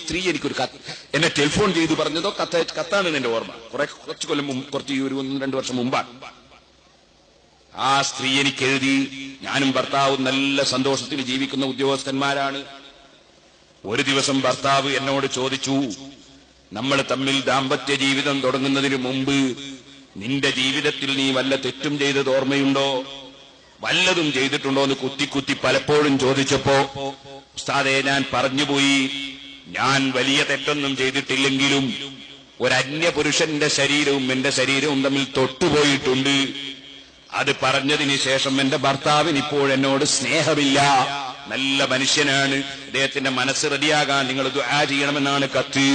സ്ത്രീ എനിക്കൊരു എന്നെ ടെലിഫോൺ ചെയ്ത് പറഞ്ഞതോ കത്താണ് എന്റെ ഓർമ്മ. കുറച്ചു കൊല്ലം മുമ്പ്, കുറച്ച് ഒരു 1-2 വർഷം മുമ്പാണ്. ആ സ്ത്രീ എനിക്ക് എഴുതി. ഞാനും ഭർത്താവും നല്ല സന്തോഷത്തിൽ ജീവിക്കുന്ന ഉദ്യോഗസ്ഥന്മാരാണ്. ഒരു ദിവസം ഭർത്താവ് എന്നോട് ചോദിച്ചു, നമ്മൾ തമ്മിൽ ദാമ്പത്യ ജീവിതം തുടങ്ങുന്നതിന് മുമ്പ് നിന്റെ ജീവിതത്തിൽ നീ വല്ല തെറ്റും ചെയ്തത് ഓർമ്മയുണ്ടോ, വല്ലതും ചെയ്തിട്ടുണ്ടോ എന്ന് കുത്തി പലപ്പോഴും ചോദിച്ചപ്പോ, ഉസ്താദേ ഞാൻ പറഞ്ഞുപോയി, ഞാൻ വലിയ തെറ്റൊന്നും ചെയ്തിട്ടില്ലെങ്കിലും ഒരന്യ പുരുഷന്റെ ശരീരവും എന്റെ ശരീരവും തമ്മിൽ തൊട്ടുപോയിട്ടുണ്ട്. അത് പറഞ്ഞതിന് ശേഷം എന്റെ ഭർത്താവിന് ഇപ്പോൾ എന്നോട് സ്നേഹമില്ല. നല്ല മനുഷ്യനാണ്, അദ്ദേഹത്തിന്റെ മനസ്സ് റെഡിയാകാൻ നിങ്ങൾ ദുആ ചെയ്യണമെന്നാണ് കത്ത്.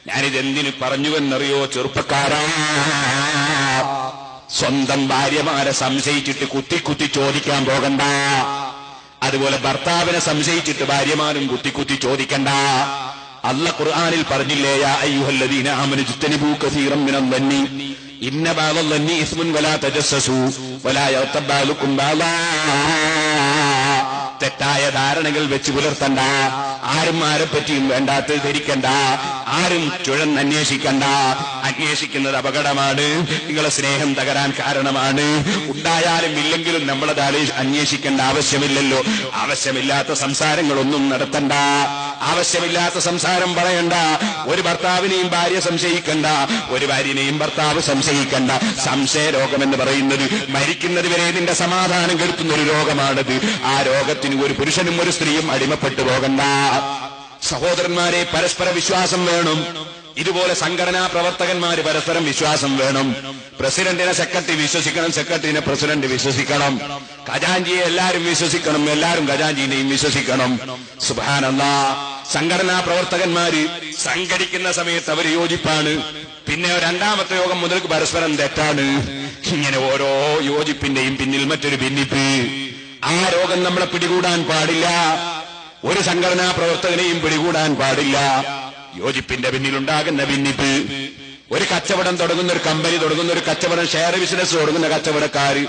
ഞാനിതെന്തിനു പറഞ്ഞുവെന്നറിയോ ചെറുപ്പക്കാരാ? സ്വന്തം ഭാര്യമാരെ സംശയിച്ചിട്ട് കുത്തി ചോദിക്കാൻ പോകണ്ട. അതുപോലെ ഭർത്താവിനെ സംശയിച്ചിട്ട് ഭാര്യമാരും കുത്തി ചോദിക്കണ്ട. അല്ലാഹ് ഖുർആനിൽ പറഞ്ഞില്ലേ, യാ അയ്യുഹല്ലദീന ആമനൂ ഇജ്തനിബൂ കസീറൻ മിനൽ-ളന്നി ഇന്ന ബഅദൽ-ളന്നി ഇസ്മുൻ വലാ തജസ്സസൂ വലാ യഗ്തബ് ബഅദുകും ബഅദാ. തെറ്റായ ധാരണകൾ വെച്ച് പുലർത്തണ്ട, ആരും ആരെ പറ്റിയും വേണ്ടാത്തത് ധരിക്കണ്ട, ആരും ചുഴന്നന്വേഷിക്കണ്ട. അന്വേഷിക്കുന്നത് അപകടമാണ്, നിങ്ങളെ സ്നേഹം തകരാൻ കാരണമാണ്. ഉണ്ടായാലും ഇല്ലെങ്കിലും നമ്മളത് അന്വേഷിക്കേണ്ട ആവശ്യമില്ലല്ലോ. ആവശ്യമില്ലാത്ത സംസാരങ്ങളൊന്നും നടത്തണ്ട, ആവശ്യമില്ലാത്ത സംസാരം പറയണ്ട. ഒരു ഭർത്താവിനെയും ഭാര്യ സംശയിക്കണ്ട, ഒരു ഭാര്യനെയും ഭർത്താവ് സംശയിക്കണ്ട. സംശയ രോഗമെന്ന് പറയുന്നത് മരിക്കുന്നത് വരെ നിന്റെ സമാധാനം കെടുത്തുന്ന ഒരു രോഗമാണത്. ആ രോഗത്തിന് ഒരു പുരുഷനും ഒരു സ്ത്രീയും അടിമപ്പെട്ടു പോകണ്ട. സഹോദരന്മാരെ, പരസ്പര വിശ്വാസം വേണം. ഇതുപോലെ സംഘടനാ പ്രവർത്തകന്മാര് പരസ്പരം വിശ്വാസം വേണം. പ്രസിഡന്റിനെ സെക്രട്ടറി വിശ്വസിക്കണം, സെക്രട്ടറിനെ പ്രസിഡന്റ് വിശ്വസിക്കണം. ഖജാൻജിയെ എല്ലാരും വിശ്വസിക്കണം, എല്ലാരും ഖജാൻജിനെയും വിശ്വസിക്കണം. സുബ്ഹാനല്ലാഹ്. സംഘടനാ പ്രവർത്തകന്മാര് സംഘടിക്കുന്ന സമയത്ത് അവർ യോജിപ്പാണ്, പിന്നെ രണ്ടാമത്തെ യോഗം മുതൽക്ക് പരസ്പരം തെറ്റാണ്. ഇങ്ങനെ ഓരോ യോജിപ്പിന്റെയും പിന്നിൽ മറ്റൊരു ഭിന്നിപ്പ്. ആ രോഗം നമ്മളെ പിടികൂടാൻ പാടില്ല, ഒരു സംഘടനാ പ്രവർത്തകനെയും പിടികൂടാൻ പാടില്ല. യോജിപ്പിന്റെ പിന്നിലുണ്ടാകുന്ന ഭിന്നിപ്പ്. ഒരു കച്ചവടം തുടങ്ങുന്ന, ഒരു കമ്പനി തുടങ്ങുന്ന, ഒരു കച്ചവടം ഷെയർ ബിസിനസ് തുടങ്ങുന്ന കച്ചവടക്കാര്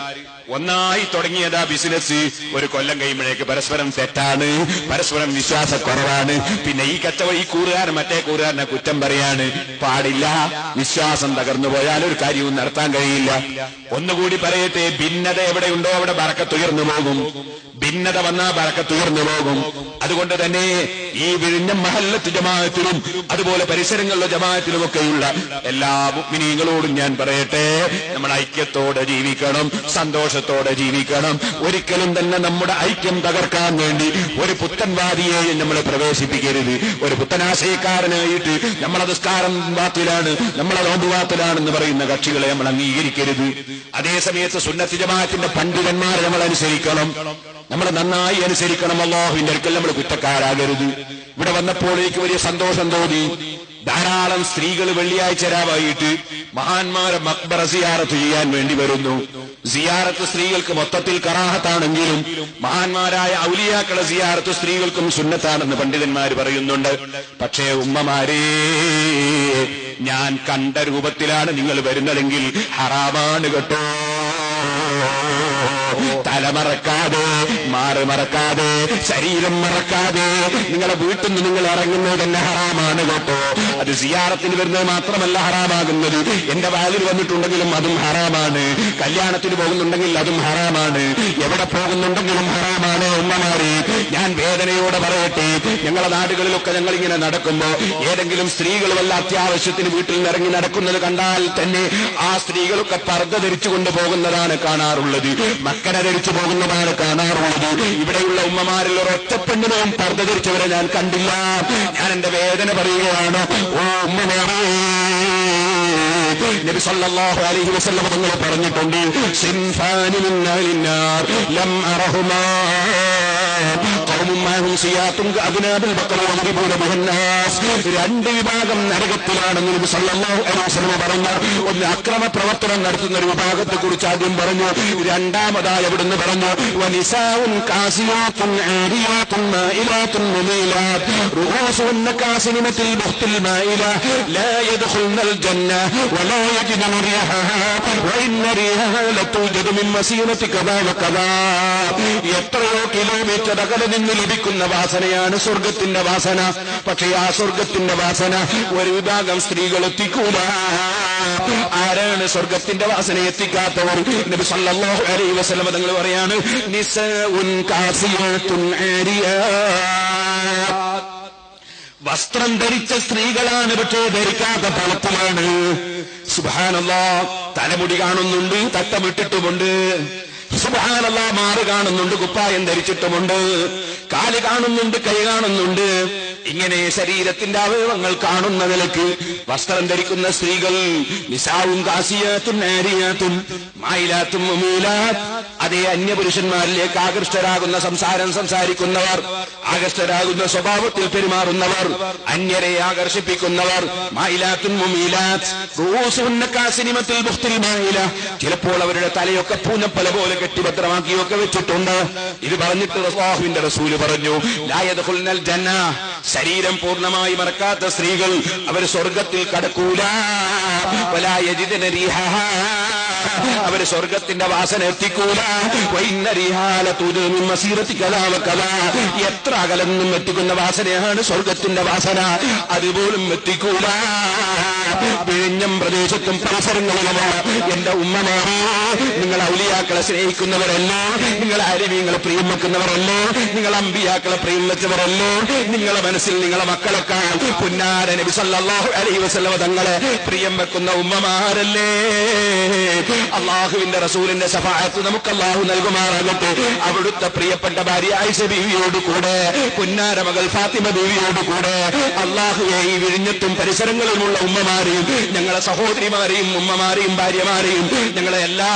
ഒന്നായി തുടങ്ങിയതാ ബിസിനസ്. ഒരു കൊല്ലം കഴിയുമ്പോഴേക്ക് പരസ്പരം തെറ്റാണ്, പരസ്പരം വിശ്വാസക്കുറവാണ്. പിന്നെ ഈ കൂറുകാരൻ മറ്റേ കൂറുകാരനെ കുറ്റം പറയാണ്. പാടില്ല. വിശ്വാസം തകർന്നു പോയാൽ ഒരു കാര്യവും നടത്താൻ കഴിയില്ല. ഒന്നുകൂടി പറയട്ടെ, ഭിന്നത എവിടെയുണ്ടോ അവിടെ ബറക്കത്ത് ഉയർന്നു പോകും. ഭിന്നത വന്നാൽ ബറക്കത്ത് ഉയർന്നു പോകും. അതുകൊണ്ട് തന്നെ ഈ വിഴിഞ്ഞം മഹല്ലത്ത് ജമാഅത്തിലും അതുപോലെ പരിസരങ്ങളിലെ ജമാഅത്തിലുമൊക്കെയുള്ള എല്ലാ മുഅ്മിനീങ്ങളോടും ഞാൻ പറയട്ടെ, നമ്മൾ ഐക്യത്തോടെ ജീവിക്കണം, സന്തോഷത്തോടെ ജീവിക്കണം. ഒരിക്കലും തന്നെ നമ്മുടെ ഐക്യം തകർക്കാൻ വേണ്ടി ഒരു പുത്തൻവാദിയെ നമ്മൾ പ്രവേശിപ്പിക്കരുത്. ഒരു പുത്തനാശയക്കാരനായിട്ട് നമ്മളെ നിസ്കാരം ബാത്തിലാണ്, നമ്മളെ നോമ്പ് ബാത്തിലാണെന്ന് പറയുന്ന കക്ഷികളെ നമ്മൾ അംഗീകരിക്കരുത്. അതേസമയത്ത് സുന്നത്ത് ജമാഅത്തിന്റെ പണ്ഡിതന്മാരെ നമ്മൾ അനുസരിക്കണം, നമ്മൾ നന്നായി അനുസരിക്കണം. അല്ലാഹുവിന്റെ അടുക്കൽ നമ്മൾ കുറ്റക്കാരാകരുത്. ഇവിടെ വന്നപ്പോൾ എനിക്ക് വലിയ സന്തോഷം തോന്നി. ധാരാളം സ്ത്രീകൾ വെള്ളിയാഴ്ച രാവായിട്ട് മഹാന്മാരെ മക്ബറ സിയാറത്ത് ചെയ്യാൻ വേണ്ടി വരുന്നു. സിയാറത്ത് സ്ത്രീകൾക്ക് മൊത്തത്തിൽ കറാഹത്താണെങ്കിലും മഹാന്മാരായ ഔലിയാക്കളെ സിയാറത്ത് സ്ത്രീകൾക്കും സുന്നത്താണെന്ന് പണ്ഡിതന്മാർ പറയുന്നുണ്ട്. പക്ഷേ ഉമ്മമാരേ, ഞാൻ കണ്ട രൂപത്തിലാണ് നിങ്ങൾ വരുന്നതെങ്കിൽ ഹറാമാണ് കേട്ടോ. തലമറക്കാതെ, മാറ് മറക്കാതെ, ശരീരം മറക്കാതെ നിങ്ങളെ വീട്ടിൽ നിന്ന് നിങ്ങൾ ഇറങ്ങുന്നത് തന്നെ ഹറാമാണ് കേട്ടോ. അത് സിയാറത്തിന് വരുന്നത് മാത്രമല്ല ഹറാമാകുന്നത്, എന്റെ വാലിൽ വന്നിട്ടുണ്ടെങ്കിലും അതും ഹറാമാണ്. കല്യാണത്തിന് പോകുന്നുണ്ടെങ്കിൽ അതും ഹറാമാണ്. എവിടെ പോകുന്നുണ്ടെങ്കിലും ഹറാമാണ്. ഉമ്മമാരെ, ഞാൻ വേദനയോടെ പറയട്ടെ, ഞങ്ങളുടെ നാടുകളിലൊക്കെ ഞങ്ങൾ ഇങ്ങനെ നടക്കുമ്പോ ഏതെങ്കിലും സ്ത്രീകൾ വല്ല അത്യാവശ്യത്തിന് വീട്ടിൽ നിന്ന് ഇറങ്ങി നടക്കുന്നത് കണ്ടാൽ തന്നെ ആ സ്ത്രീകളൊക്കെ പർദ്ദ ധരിച്ചു കൊണ്ടുപോകുന്നതാണ് കാണാറുള്ളത്, മക്കനെ ധരിച്ചു പോകുന്നതാണ് കാണാറുള്ളത്. ഇവിടെയുള്ള ഉമ്മമാരിൽ ഒരൊറ്റ പെണ്ണിനെയും പർദ്ദ ധരിച്ചവരെ ഞാൻ കണ്ടില്ല. ഞാൻ എന്റെ വേദന പറയുകയാണ്. ഓ ഉമ്മമാരെ, നബി സല്ലല്ലാഹു അലൈഹി വസല്ലം തങ്ങൾ പറഞ്ഞിട്ടുണ്ട്, സിൻഫാനി മിൻ അഹ്ലിന്നാർ ലം അറഹുമാ ഖൗമുൻ മാഹും സിയാത്തുൻ കഅബ്നാബിൽ ബഖറ വയദ്രിബൂന ബിഹന്നാസ്. രണ്ട് വിഭാഗം നരകത്തിലാണെന്ന് നബി സല്ലല്ലാഹു അലൈഹി വസല്ലം പറഞ്ഞു. ഒന്ന് അക്രമ പ്രവർത്തനം നടത്തുന്ന ഒരു വിഭാഗത്തെ കുറിച്ച് ആദ്യം പറഞ്ഞു. രണ്ടാമതായി അവിടുന്ന് പറഞ്ഞു, വനിസാഉൻ കാസിയാത്തുൻ ആരിയാത്തുൻ മായിലാത്തുൻ മുമീലാത്ത് റൂസുഹുന്ന കാസിനിമത്തിൽ ബഖ്തിൽ മായില ലാ യദ്ഖുൽനൽ ജന്ന വലാ യജിദുന റിഹഹാ വഇന്ന റിഹഹാ ലതൂജദു മിൻ മസീനതി കദാ വകദാ. എത്രയോ കിലോമീറ്റർ മറ്റതകലെ നിന്ന് ലഭിക്കുന്ന വാസനയാണ് സ്വർഗത്തിന്റെ വാസന. പക്ഷേ ആ സ്വർഗത്തിന്റെ വാസന ഒരു വിഭാഗം സ്ത്രീകൾ എത്തിക്കൂല. ആരാണ് സ്വർഗത്തിന്റെ വാസന എത്തിക്കാത്തവർ? നബി സല്ലല്ലാഹു അലൈഹി വസല്ലം തങ്ങൾ പറയാണ്, നിസാഉൻ കാസിയത്തുൻ ആരിയാത്ത്. വസ്ത്രം ധരിച്ച സ്ത്രീകളാണ്, പക്ഷേ ധരിക്കാത്ത പളത്തിലാണ്. സുബ്ഹാനല്ലാഹ്. തലമുടി കാണുന്നുണ്ട്, തട്ടമിട്ടിട്ടുമുണ്ട്. സുബ്ഹാനല്ലാഹ്. മാറ് കാണുന്നുണ്ട്, കുപ്പായം ധരിച്ചിട്ടുമുണ്ട്. കാല് കാണുന്നുണ്ട്, കൈ കാണുന്നുണ്ട്. ഇങ്ങനെ ശരീരത്തിന്റെ അവയവങ്ങൾ കാണുന്ന നിലയ്ക്ക് വസ്ത്രം ധരിക്കുന്ന സ്ത്രീകൾ നിസാഉൻ കാസിയാത്തുൻ ആരിയാത്തുൻ മായിലാത്തുൻ മുമീലാത്ത്. അതേ അന്യപുരുഷന്മാരിലേക്ക് ആകൃഷ്ടരാകുന്ന സംസാരം സംസാരിക്കുന്നവർ, ആകർഷ്ടരാകുന്ന സ്വഭാവത്തിൽ പെരുമാറുന്നവർ, അന്യരെ ആകർഷിപ്പിക്കുന്നവർ. മായിലാത്തുൻ മുമീലാത്ത്. റൂസുഹുന്ന കാസിനിമത്തുൽ ബുഖ്തിൽ മായില. ചിലപ്പോൾ അവരുടെ തലയൊക്കെ പൂനപ്പല പോലെ കെട്ടിഭദ്രമാക്കിയൊക്കെ വെച്ചിട്ടുണ്ട്. ഇത് പറഞ്ഞിട്ട് അല്ലാഹുവിന്റെ റസൂൽ പറഞ്ഞു, ലാ യദ്ഖുൽനൽ ജന്ന. ശരീരം പൂർണ്ണമായി മറക്കാത്ത സ്ത്രീകൾ അവർ സ്വർഗത്തിൽ കടക്കൂല. വലാ യജിദന റീഹഹാ. അവര് സ്വർഗത്തിന്റെ വാസന എത്തിക്കൂല. എത്ര അകലെന്നും എത്തിക്കുന്ന വാസനയാണ് സ്വർഗത്തിന്റെ വാസന. അതുപോലും എത്തിക്കൂല. വിഴിഞ്ഞം പ്രദേശത്തും പരിസരങ്ങളിലുമാണ് എന്റെ ഉമ്മമാരെ. നിങ്ങൾ ഔലിയാക്കളെ സ്നേഹിക്കുന്നവരല്ലോ, നിങ്ങൾ ആലിമീങ്ങളെ പ്രിയം വെക്കുന്നവരല്ലോ, നിങ്ങൾ അമ്പിയാക്കളെ പ്രിയം വെച്ചവരല്ലോ. നിങ്ങളെ മനസ്സിൽ നിങ്ങളെ മക്കളെക്കാൾ പുന്നാര നബി സല്ലല്ലാഹു അലൈഹി വസല്ലം തങ്ങളെ പ്രിയം വെക്കുന്ന ഉമ്മമാരല്ലേ. അള്ളാഹുവിന്റെ റസൂലിന്റെ ശഫാഅത്ത് നമുക്ക് അള്ളാഹു നൽകുമാറാകട്ടെ. അവിടുത്തെ പ്രിയപ്പെട്ട ഭാര്യ ആയിഷ ബീവിയോട് കൂടെ, പുന്നാര മകൾ ഫാത്തിമ ബീവിയോട് കൂടെ അള്ളാഹുവെ ഈ വിഴിഞ്ഞത്തും പരിസരങ്ങളിലുമുള്ള ഉമ്മമാരെയും ഞങ്ങളെ സഹോദരിമാരെയും ഉമ്മമാരെയും ഭാര്യമാരെയും ഞങ്ങളെ എല്ലാ